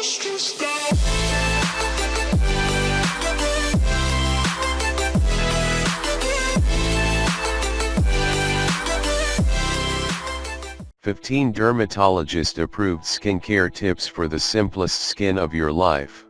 "15 Dermatologist-Approved Skincare Tips for the Simplest Skin of Your Life."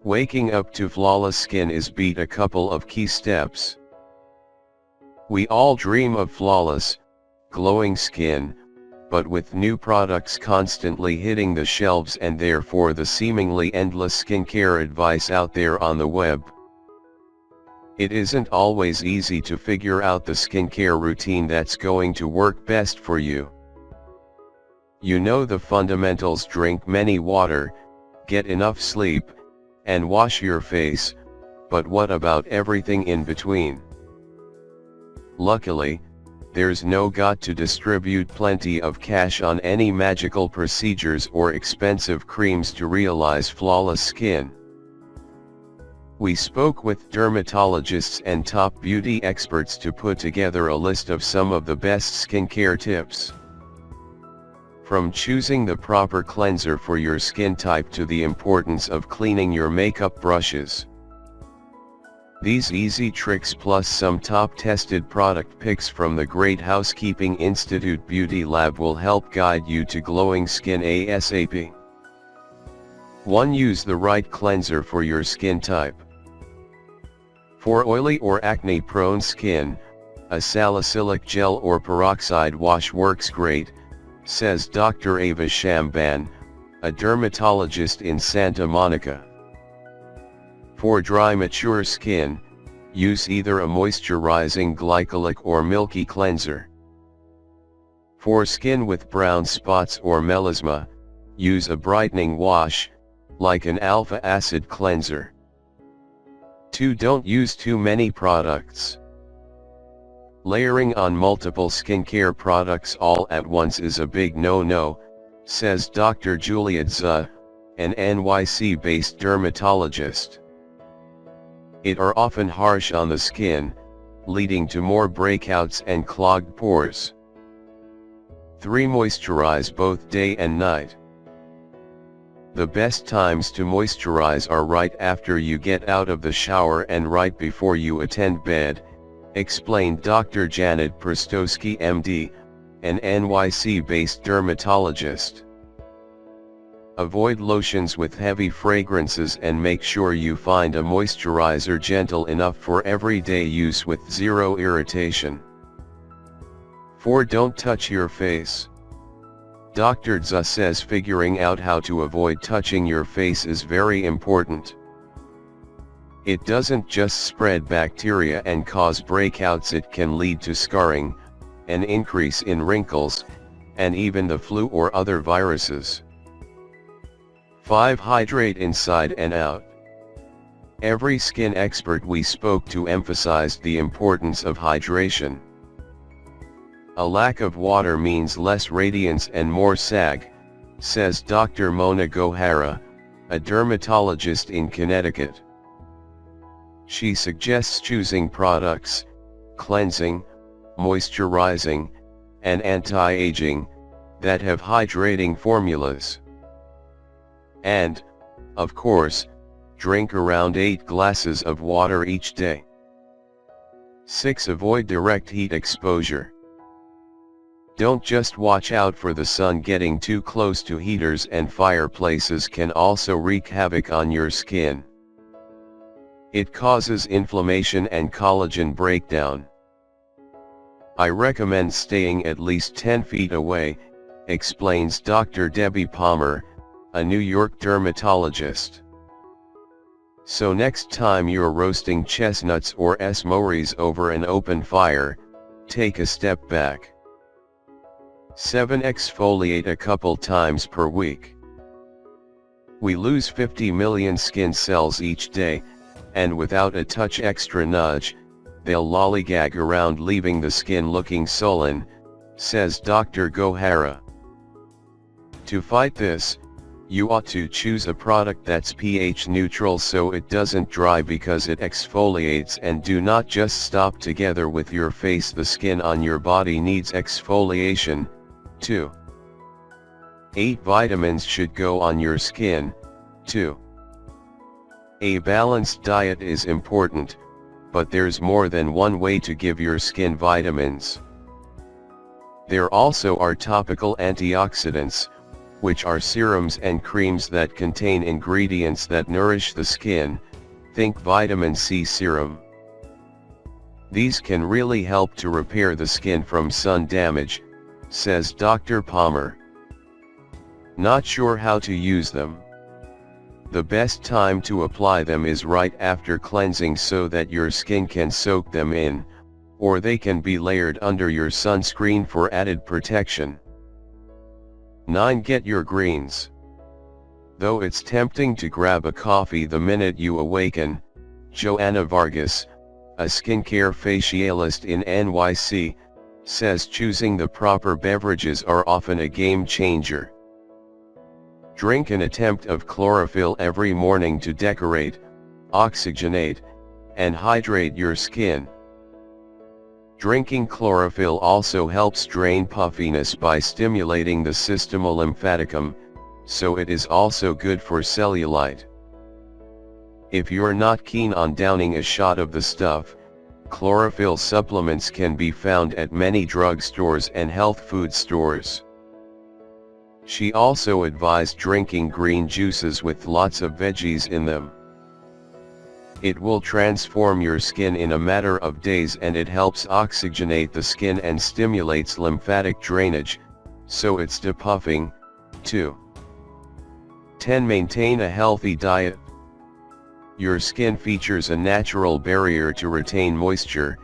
Waking up to flawless skin is beat a couple of key steps. We all dream of flawless, glowing skin, but with new products constantly hitting the shelves and therefore the seemingly endless skincare advice out there on the web, it isn't always easy to figure out the skincare routine that's going to work best for you. You know the fundamentals: drink many water, get enough sleep, and wash your face, but what about everything in between? Luckily, there's no got to distribute plenty of cash on any magical procedures or expensive creams to realize flawless skin. We spoke with dermatologists and top beauty experts to put together a list of some of the best skincare tips. From choosing the proper cleanser for your skin type to the importance of cleaning your makeup brushes. These easy tricks plus some top-tested product picks from the Great Housekeeping Institute Beauty Lab will help guide you to glowing skin ASAP. 1. Use the right cleanser for your skin type. For oily or acne-prone skin, a salicylic gel or peroxide wash works great, says Dr. Ava Shamban, a dermatologist in Santa Monica. For dry, mature skin, use either a moisturizing glycolic or milky cleanser. For skin with brown spots or melasma, use a brightening wash, like an alpha acid cleanser. 2. Don't use too many products. Layering on multiple skincare products all at once is a big no-no, says Dr. Juliet Zha, an NYC-based dermatologist. It are often harsh on the skin, leading to more breakouts and clogged pores. 3. Moisturize both day and night. The best times to moisturize are right after you get out of the shower and right before you attend bed, explained Dr. Janet Prostowski MD, an NYC-based dermatologist. Avoid lotions with heavy fragrances and make sure you find a moisturizer gentle enough for everyday use with zero irritation. 4. Don't touch your face. Dr. Zha says figuring out how to avoid touching your face is very important. It doesn't just spread bacteria and cause breakouts, it can lead to scarring, an increase in wrinkles, and even the flu or other viruses. 5. Hydrate inside and out. Every skin expert we spoke to emphasized the importance of hydration. A lack of water means less radiance and more sag, says Dr. Mona Gohara, a dermatologist in Connecticut. She suggests choosing products, cleansing, moisturizing, and anti-aging, that have hydrating formulas. And, of course, drink around 8 glasses of water each day. 6. Avoid direct heat exposure. Don't just watch out for the sun. Getting too close to heaters and fireplaces can also wreak havoc on your skin. It causes inflammation and collagen breakdown. I recommend staying at least 10 feet away, explains Dr. Debbie Palmer, a New York dermatologist. So next time you're roasting chestnuts or s'mores over an open fire, take a step back. 7. Exfoliate a couple times per week. We lose 50 million skin cells each day, and without a touch extra nudge, they'll lollygag around leaving the skin looking sullen, says Dr. Gohara. To fight this, you ought to choose a product that's pH neutral so it doesn't dry because it exfoliates, and do not just stop together with your face. The skin on your body needs exfoliation, too. 8 vitamins should go on your skin, too. A balanced diet is important, but there's more than one way to give your skin vitamins. There also are topical antioxidants, which are serums and creams that contain ingredients that nourish the skin. Think vitamin C serum. These can really help to repair the skin from sun damage, says Dr. Palmer. Not sure how to use them? The best time to apply them is right after cleansing so that your skin can soak them in, or they can be layered under your sunscreen for added protection. 9. Get your greens. Though it's tempting to grab a coffee the minute you awaken, Joanna Vargas, a skincare facialist in NYC, says choosing the proper beverages are often a game changer. Drink an attempt of chlorophyll every morning to decorate, oxygenate, and hydrate your skin. Drinking chlorophyll also helps drain puffiness by stimulating the system lymphaticum, so it is also good for cellulite. If you're not keen on downing a shot of the stuff, chlorophyll supplements can be found at many drugstores and health food stores. She also advised drinking green juices with lots of veggies in them. It will transform your skin in a matter of days, and it helps oxygenate the skin and stimulates lymphatic drainage, so it's depuffing, too. 10. Maintain a healthy diet. Your skin features a natural barrier to retain moisture,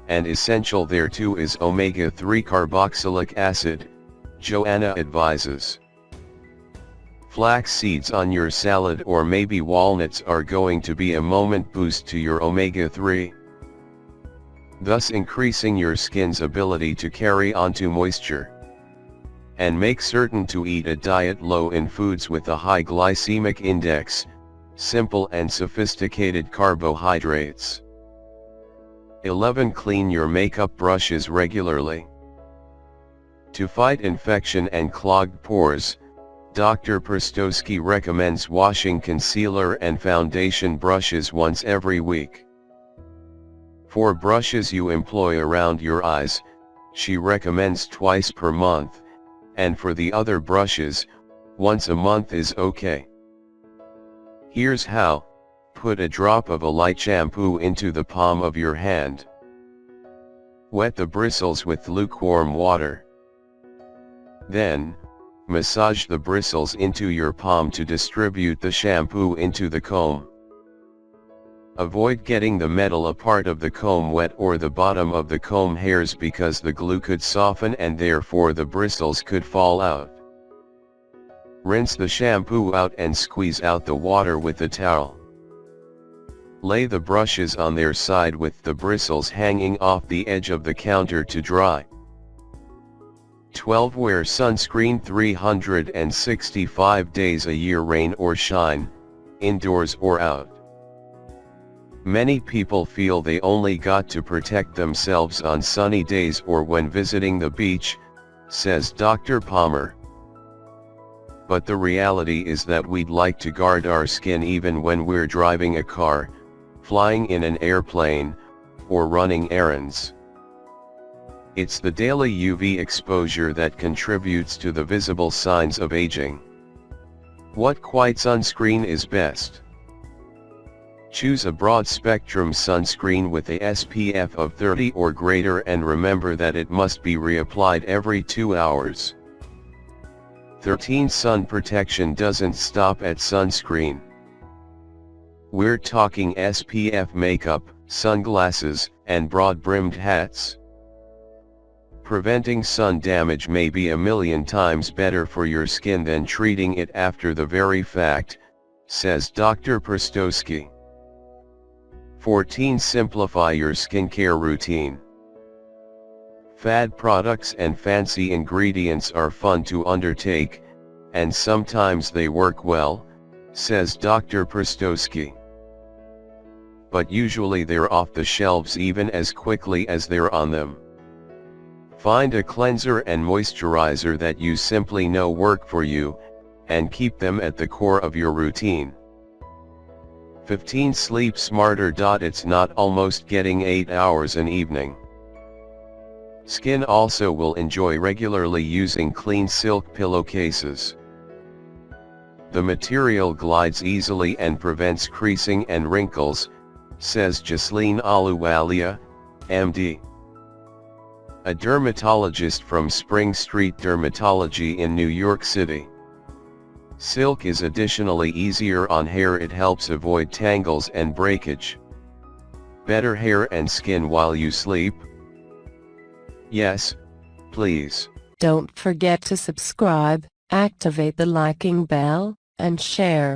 and essential thereto is omega-3 carboxylic acid, Joanna advises. Flax seeds on your salad or maybe walnuts are going to be a moment boost to your omega-3, thus increasing your skin's ability to carry onto moisture. And make certain to eat a diet low in foods with a high glycemic index, simple and sophisticated carbohydrates. 11. Clean your makeup brushes regularly. To fight infection and clogged pores, Dr. Prostowski recommends washing concealer and foundation brushes once every week. For brushes you employ around your eyes, she recommends twice per month, and for the other brushes, once a month is okay. Here's how: put a drop of a light shampoo into the palm of your hand. Wet the bristles with lukewarm water. Then, massage the bristles into your palm to distribute the shampoo into the comb. Avoid getting the metal part of the comb wet or the bottom of the comb hairs because the glue could soften and therefore the bristles could fall out. Rinse the shampoo out and squeeze out the water with a towel. Lay the brushes on their side with the bristles hanging off the edge of the counter to dry. 12. Wear sunscreen 365 days a year, rain or shine, indoors or out. Many people feel they only got to protect themselves on sunny days or when visiting the beach, says Dr. Palmer. But the reality is that we'd like to guard our skin even when we're driving a car, flying in an airplane, or running errands. It's the daily UV exposure that contributes to the visible signs of aging. What white sunscreen is best? Choose a broad-spectrum sunscreen with a SPF of 30 or greater, and remember that it must be reapplied every 2 hours. 13. Sun protection doesn't stop at sunscreen. We're talking SPF makeup, sunglasses, and broad-brimmed hats. Preventing sun damage may be a million times better for your skin than treating it after the very fact, says Dr. Prostowski. 14. Simplify your skincare routine. Fad products and fancy ingredients are fun to undertake, and sometimes they work well, says Dr. Prostowski. But usually they're off the shelves even as quickly as they're on them. Find a cleanser and moisturizer that you simply know work for you, and keep them at the core of your routine. 15. Sleep smarter. It's not almost getting 8 hours an evening. Skin also will enjoy regularly using clean silk pillowcases. The material glides easily and prevents creasing and wrinkles, says Jasleen Aluwalia, MD. A dermatologist from Spring Street Dermatology in New York City. Silk is additionally easier on hair. It helps avoid tangles and breakage. Better hair and skin while you sleep? Yes, please. Don't forget to subscribe, activate the liking bell, and share.